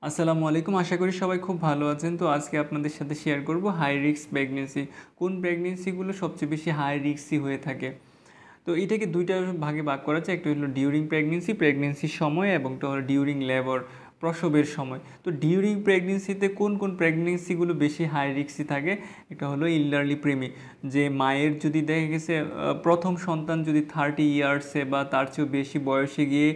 আসসালামু আলাইকুম। আশা করি সবাই খুব ভালো আছেন। তো আজকে আপনাদের সাথে শেয়ার করব হাই রিস্ক প্রেগনেন্সি। কোন প্রেগনেন্সিগুলো সবচেয়ে বেশি হাই রিস্কি হয়ে থাকে। তো এটাকে দুইটা ভাগে ভাগ করা যায়। একটা হলো ডিউরিং প্রেগনেন্সি, প্রেগনেন্সির সময়, এবং একটা হলো ডিউরিং লেবার, প্রসবের সময়। তো ডিউরিং প্রেগনেন্সিতে কোন কোন প্রেগনেন্সিগুলো বেশি হাই রিস্কি থাকে? এটা হলো ইল্ডারলি প্রেমি, যে মায়ের যদি দেখা গেছে প্রথম সন্তান যদি 30 ইয়ার্সে বা তার চেয়েও বেশি বয়সে গিয়ে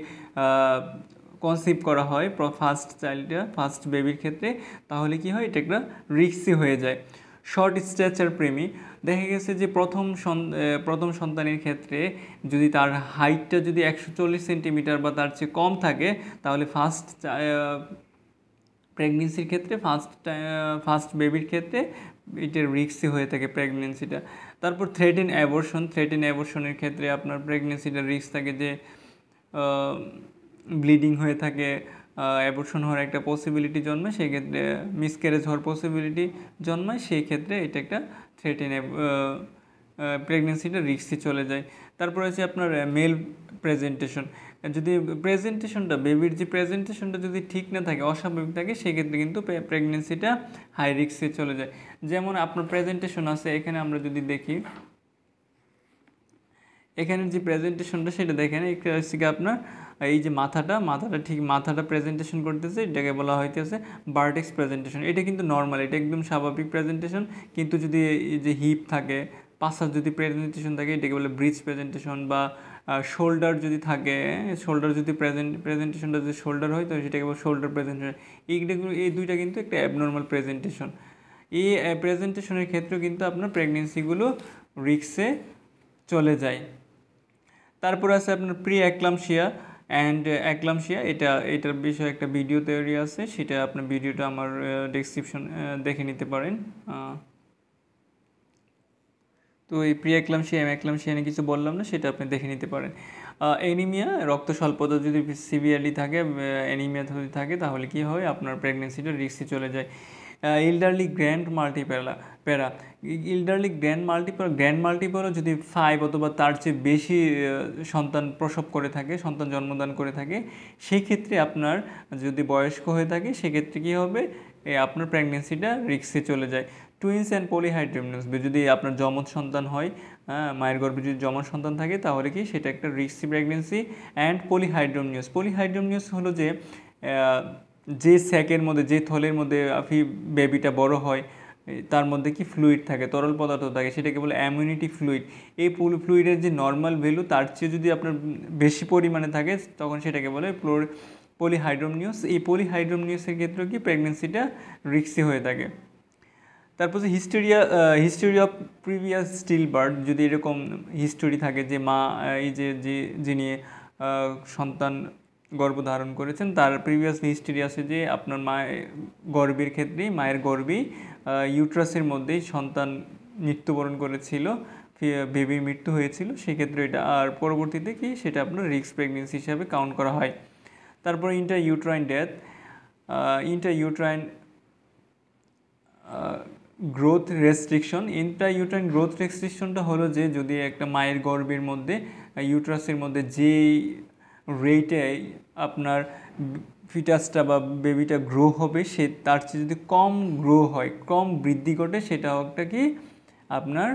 কনসিভ করা হয় ফার্স্ট চাইল্ডটা, ফার্স্ট বেবির ক্ষেত্রে, তাহলে কি হয়, এটা একটা রিস্কি হয়ে যায়। শর্ট স্ট্যাচার প্রেমী, দেখা গেছে যে প্রথম সন্তানের ক্ষেত্রে যদি তার হাইটটা যদি 140 সেন্টিমিটার বা তার চেয়ে কম থাকে, তাহলে প্রেগনেন্সির ক্ষেত্রে ফার্স্ট বেবির ক্ষেত্রে এটা রিস্কি হয়ে থাকে প্রেগনেন্সিটা। তারপর থ্রেটেন অ্যাবর্শনের ক্ষেত্রে আপনার প্রেগনেন্সিটা রিস্ক থাকে যে ব্লিডিং হয়ে থাকে, অ্যাবর্শন হওয়ার একটা পসিবিলিটি জন্মায়, সেই ক্ষেত্রে মিসক্যারেজ হওয়ার পসিবিলিটি জন্মায়, সেই ক্ষেত্রে এটা একটা থ্রেটেন প্রেগনেন্সিটা রিস্কি চলে যায়। তারপর আছে আপনার মেল প্রেজেন্টেশন। যদি বেবির যে প্রেজেন্টেশনটা যদি ঠিক না থাকে, অস্বাভাবিক থাকে, সেক্ষেত্রে কিন্তু প্রেগনেন্সিটা হাই রিস্কে চলে যায়। যেমন আপনার প্রেজেন্টেশন আছে, এখানে আমরা যদি দেখি, এখানের যে প্রেজেন্টেশনটা সেটা দেখেন, একটা হচ্ছে আপনার এই যে মাথাটা প্রেজেন্টেশন করতেছে, এটাকে বলা হইতেছে বার্টেক্স প্রেজেন্টেশন। এটা কিন্তু নর্মাল, এটা একদম স্বাভাবিক প্রেজেন্টেশন। কিন্তু যদি এই যে হিপ থাকে, পাশার যদি প্রেজেন্টেশন থাকে, এটাকে বলে ব্রিজ প্রেজেন্টেশন। বা শোল্ডার যদি থাকে, শোল্ডার যদি প্রেজেন্টেশনটা যদি শোল্ডার হয়, তো সেটাকে বলে শোল্ডার প্রেজেন্টেশন। এই দুইটা কিন্তু একটা অ্যাবনর্মাল প্রেজেন্টেশন। এই প্রেজেন্টেশনের ক্ষেত্রেও কিন্তু আপনার প্রেগনেন্সিগুলো রিক্সে চলে যায়। তারপর আছে আপনার প্রি অ্যাক্লামশিয়া অ্যান্ড অ্যাক্লামশিয়া। এটার বিষয়ে একটা ভিডিও তৈরি আছে, সেটা আপনার ভিডিওটা আমার ডেসক্রিপশন দেখে নিতে পারেন। তো এই প্রি অ্যাক্লামশিয়া নিয়ে কিছু বললাম না, সেটা আপনি দেখে নিতে পারেন। অ্যানিমিয়া, রক্ত স্বল্পতা যদি সিভিয়ারলি থাকে, অ্যানিমিয়া যদি থাকে, তাহলে কি হয়, আপনার প্রেগনেন্সিটা রিস্কি চলে যায়। ইল্ডারলি গ্র্যান্ড প্যারা গ্র্যান্ড মাল্টিপেলও যদি 5 অথবা তার চেয়ে বেশি সন্তান জন্মদান করে থাকে, সেই ক্ষেত্রে আপনার যদি বয়স্ক হয়ে থাকে, সেক্ষেত্রে কী হবে, আপনার প্রেগনেন্সিটা রিস্কে চলে যায়। টুইন্স অ্যান্ড পলিহাইড্রোমনিয়াস, যদি আপনার যমজ সন্তান হয়, মায়ের গর্ভে যদি যমজ সন্তান থাকে, তাহলে কি সেটা একটা রিস্কি প্রেগনেন্সি। অ্যান্ড পলিহাইড্রোমনিয়াস হলো যে স্যাকের মধ্যে, যে থলের মধ্যে বেবিটা বড় হয়, তার মধ্যে কি ফ্লুইড থাকে, তরল পদার্থ থাকে, সেটাকে বলে অ্যামিউনিটি ফ্লুইড। এই ফ্লুইডের যে নর্মাল ভ্যালু, তার চেয়ে যদি আপনার বেশি পরিমাণে থাকে, তখন সেটাকে বলে পলিহাইড্রোমনিয়াস। এই পলিহাইড্রোমনিয়াসের ক্ষেত্রেও কি প্রেগনেন্সিটা রিস্কি হয়ে থাকে। তারপর যে history of previous still birth, যদি এরকম হিস্টোরি থাকে যে মা এই যে যিনি সন্তান গর্ভধারণ করেছেন, তার প্রিভিয়াস হিস্টোরি আছে যে আপনার মায়ের গর্ভেই ইউট্রাসের মধ্যেই সন্তান মৃত্যুবরণ করেছিল, বেবির মৃত্যু হয়েছিল, সেক্ষেত্রে এটা আর পরবর্তীতে কি সেটা আপনার রিস্ক প্রেগনেন্সি হিসাবে কাউন্ট করা হয়। তারপর ইন্টারইউট্রাইন ডেথ, ইন্টারইউট্রাইন গ্রোথ রেস্ট্রিকশন। ইন্ট্রাইউট্রাইন গ্রোথ রেস্ট্রিকশনটা হলো যে যদি একটা মায়ের গর্ভের মধ্যে, ইউট্রাসের মধ্যে যে রেটে আপনার ফিটাসটা বা বেবিটা গ্রো হবে, তার চেয়ে যদি কম গ্রো হয়, কম বৃদ্ধি ঘটে, সেটা একটা কি আপনার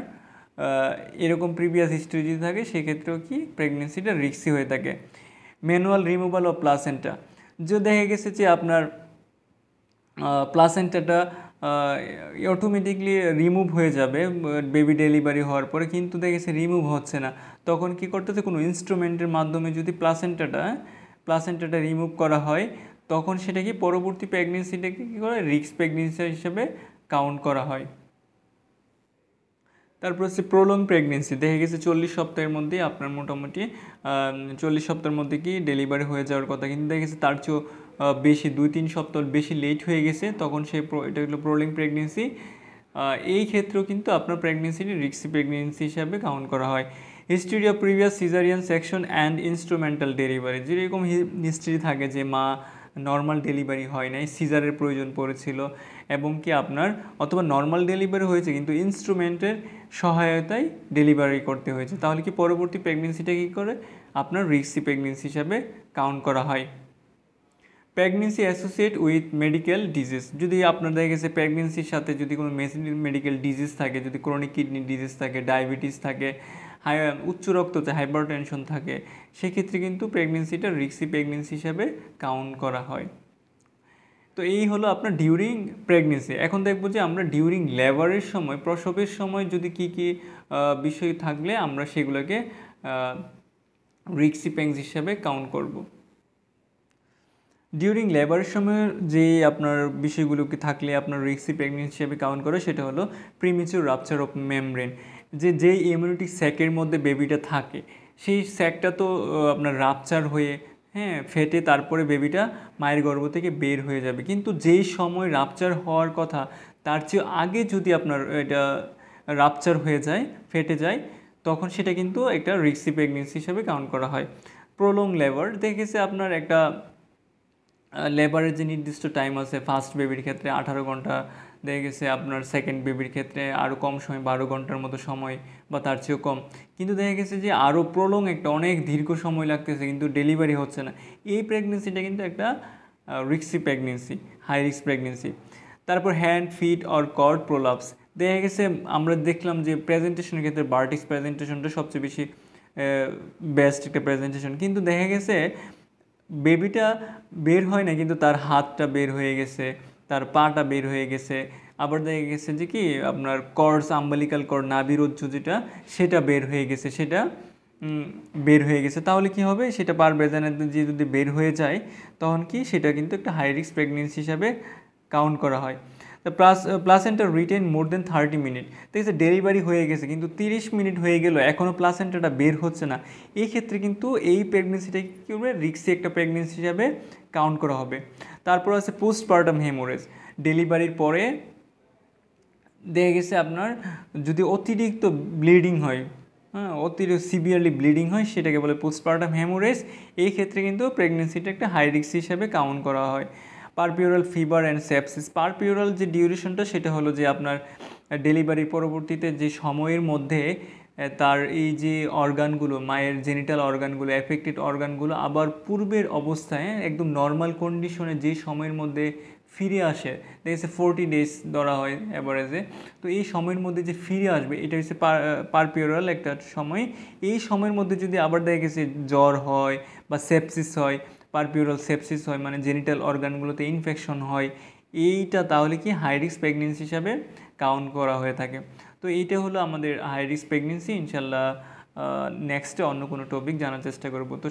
এরকম প্রিভিয়াস হিস্ট্রি যদি থাকে, সেক্ষেত্রেও কি প্রেগনেন্সিটা রিস্কি হয়ে থাকে। ম্যানুয়াল রিমুভাল অফ প্লাসেন্টা, যে দেখা গেছে যে আপনার প্লাসেন্টাটা অটোমেটিকলি রিমুভ হয়ে যাবে বেবি ডেলিভারি হওয়ার পরে, কিন্তু দেখেছে রিমুভ হচ্ছে না, তখন কি করতেছে, কোনো ইনস্ট্রুমেন্টের মাধ্যমে যদি প্লাসেন্টাটা রিমুভ করা হয়, তখন সেটা কি পরবর্তী প্রেগনেন্সিটাকে কী করে রিস্ক প্রেগনেন্সি হিসেবে কাউন্ট করা হয়। তারপর হচ্ছে প্রলং প্রেগনেন্সি, দেখা গেছে 40 সপ্তাহের মধ্যেই আপনার মোটামুটি 40 সপ্তাহের মধ্যে কি ডেলিভারি হয়ে যাওয়ার কথা, কিন্তু দেখা গেছে তার চেয়েও বেশি 2-3 সপ্তাহ বেশি লেট হয়ে গেছে, তখন এটা হলো প্রোলিং প্রেগনেন্সি। এই ক্ষেত্রেও কিন্তু আপনার প্রেগনেন্সিটি রিস্কি প্রেগনেন্সি হিসাবে কাউন্ট করা হয়। History of previous caesarean section and instrumental delivery, যেরকম হিস্ট্রি থাকে যে মা নর্মাল ডেলিভারি হয় নাই, সিজারের প্রয়োজন পড়েছিল, এবং কি আপনার অথবা নর্মাল ডেলিভারি হয়েছে কিন্তু ইনস্ট্রুমেন্টের সহায়তায় ডেলিভারি করতে হয়েছে, তাহলে কি পরবর্তী প্রেগনেন্সিটা কী করে আপনার রিস্কি প্রেগনেন্সি হিসাবে কাউন্ট করা হয়। Pregnancy associate with medical disease, যদি আপনার দেখা গেছে প্রেগনেন্সির সাথে যদি কোনো মেডিকেল ডিজিজ থাকে, যদি ক্রনিক কিডনি ডিজিজ থাকে, ডায়াবেটিস থাকে, উচ্চ রক্তচাপ হাইপারটেনশন থাকে, সেক্ষেত্রে কিন্তু প্রেগনেন্সিটা রিস্কি প্রেগনেন্সি হিসাবে কাউন্ট করা হয়। তো এই হলো আপনার ডিউরিং প্রেগনেন্সি। এখন দেখবো যে আমরা ডিউরিং লেবারের সময়, প্রসবের সময় যদি কি কি বিষয় থাকলে আমরা সেগুলোকে রিস্কি প্রেগনেন্সি হিসাবে কাউন্ট করব। ডিউরিং লেবারের সময় যে আপনার বিষয়গুলোকে থাকলে আপনার রিস্কি প্রেগনেন্সি হিসেবে কাউন্ট করে, সেটা হলো প্রিমেচিউর রাপচার অফ মেমব্রেন, যে ইমিউনিটি স্যাকের মধ্যে বেবিটা থাকে, সেই স্যাকটা তো আপনার রাপচার হয়ে ফেটে তারপরে বেবিটা মায়ের গর্ভ থেকে বের হয়ে যাবে। কিন্তু যেই সময় রাপচার হওয়ার কথা তার চেয়ে আগে যদি আপনার এটা রাপচার হয়ে যায়, ফেটে যায়, তখন সেটা কিন্তু একটা রিস্কি প্রেগনেন্সি হিসেবে কাউন্ট করা হয়। প্রলং লেবার দেখেছে আপনার একটা লেবারের যে নির্দিষ্ট টাইম আছে, ফার্স্ট বেবির ক্ষেত্রে 18 ঘন্টা, দেখা গেছে আপনার সেকেন্ড বেবির ক্ষেত্রে আরও কম সময় 12 ঘন্টার মতো সময় বা তার চেয়েও কম। কিন্তু দেখা গেছে যে আরও প্রলং একটা অনেক দীর্ঘ সময় লাগতেছে কিন্তু ডেলিভারি হচ্ছে না, এই প্রেগনেন্সিটা কিন্তু একটা risky pregnancy, high risk pregnancy. তারপর hand, feet or cord prolapse, দেখা গেছে আমরা দেখলাম যে প্রেজেন্টেশনের ক্ষেত্রে বার্টিক্স প্রেজেন্টেশনটা সবচেয়ে বেশি বেস্ট একটা প্রেজেন্টেশন, কিন্তু দেখা গেছে বেবিটা বের হয় না কিন্তু তার হাতটা বের হয়ে গেছে, তার পাটা বের হয়ে গেছে, আবার দেখা গেছে যে কি আপনার কর্ডস, আম্বালিকাল কর্ড, নাভিরজ্জু যেটা, সেটা বের হয়ে গেছে, সেটা বের হয়ে গেছে। তাহলে কি হবে, সেটা পার ভেজানাতে যে যদি বের হয়ে যায় তখন কি সেটা কিন্তু একটা হাই রিস্ক প্রেগনেন্সি হিসাবে কাউন্ট করা হয়। প্লাসেন্টা রিটেন মোর দেন 30 মিনিট, ঠিক আছে, ডেলিভারি হয়ে গেছে কিন্তু 30 মিনিট হয়ে গেল এখনও প্লাসেন্টাটা বের হচ্ছে না, এই ক্ষেত্রে কিন্তু এই প্রেগনেন্সিটাকে কী করবে, রিস্কি একটা প্রেগনেন্সি হিসাবে কাউন্ট করা হবে। তারপর আছে পোস্টপার্টাম হেমোরেজ, ডেলিভারির পরে দেখা গেছে আপনার যদি অতিরিক্ত ব্লিডিং হয়, অতিরিক্ত সিভিয়ারলি ব্লিডিং হয়, সেটাকে বলে পোস্টপার্টাম হেমোরেজ। এই ক্ষেত্রে কিন্তু প্রেগনেন্সিটা একটা হাই রিস্ক হিসাবে কাউন্ট করা হয়। পারপিউরাল ফিভার অ্যান্ড সেপসিস, পারপিউরাল যে ডিউরেশনটা সেটা হলো যে আপনার ডেলিভারির পরবর্তীতে যে সময়ের মধ্যে তার এই যে অর্গানগুলো, মায়ের জেনিটাল অর্গানগুলো, এফেক্টেড অর্গানগুলো আবার পূর্বের অবস্থায় একদম নর্মাল কন্ডিশনে যে সময়ের মধ্যে ফিরে আসে, দেখেছে 40 ডেজ ধরা হয় অ্যাভারেজে, তো এই সময়ের মধ্যে যে ফিরে আসবে এটা হচ্ছে পারপিউরাল একটা সময়। এই সময়ের মধ্যে যদি আবার দেখা গেছে জ্বর হয় বা সেপসিস হয়, পারপিউরাল সেপসিস হয় মানে জেনিটাল অর্গানগুলোতে ইনফেকশন হয়, এইটা তাহলে কি হাই রিস্ক প্রেগনেন্সি হিসাবে কাউন্ট করা হয়ে থাকে। তো এইটা হলো আমাদের হাই রিস্ক প্রেগনেন্সি। ইনশাল্লাহ নেক্সটে অন্য কোনো টপিক জানার চেষ্টা করব। তো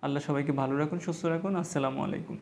আল্লাহ সবাইকে ভালো রাখুন, সুস্থ রাখুন। আসসালামু আলাইকুম।